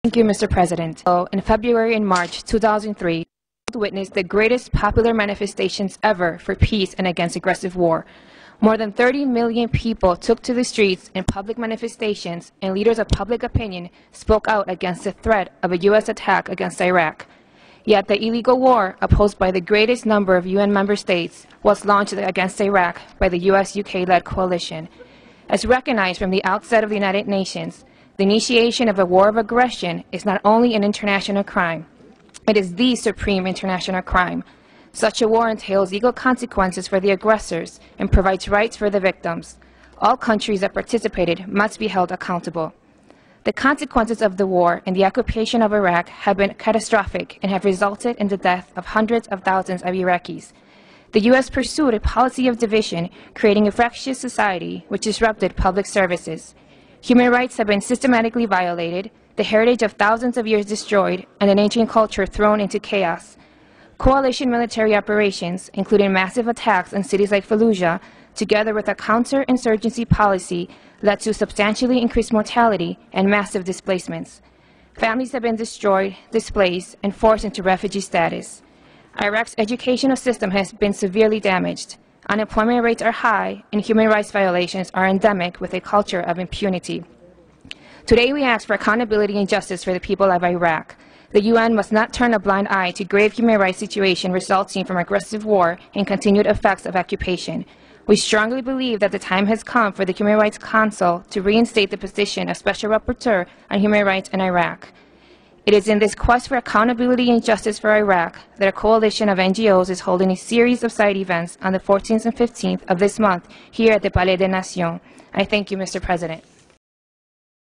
Thank you, Mr. President. In February and March 2003, the world witnessed the greatest popular manifestations ever for peace and against aggressive war. More than 30 million people took to the streets in public manifestations, and leaders of public opinion spoke out against the threat of a U.S. attack against Iraq. Yet the illegal war, opposed by the greatest number of UN member states, was launched against Iraq by the U.S.-UK-led coalition. As recognized from the outset of the United Nations, the initiation of a war of aggression is not only an international crime, it is the supreme international crime. Such a war entails legal consequences for the aggressors and provides rights for the victims. All countries that participated must be held accountable. The consequences of the war and the occupation of Iraq have been catastrophic and have resulted in the death of hundreds of thousands of Iraqis. The U.S. pursued a policy of division, creating a fractious society which disrupted public services. Human rights have been systematically violated, the heritage of thousands of years destroyed, and an ancient culture thrown into chaos. Coalition military operations, including massive attacks on cities like Fallujah, together with a counter-insurgency policy, led to substantially increased mortality and massive displacements. Families have been destroyed, displaced, and forced into refugee status. Iraq's educational system has been severely damaged. Unemployment rates are high, and human rights violations are endemic with a culture of impunity. Today we ask for accountability and justice for the people of Iraq. The UN must not turn a blind eye to grave human rights situation resulting from aggressive war and continued effects of occupation. We strongly believe that the time has come for the Human Rights Council to reinstate the position of Special Rapporteur on Human Rights in Iraq. It is in this quest for accountability and justice for Iraq that a coalition of NGOs is holding a series of side events on the 14th and 15th of this month here at the Palais des Nations. I thank you, Mr. President.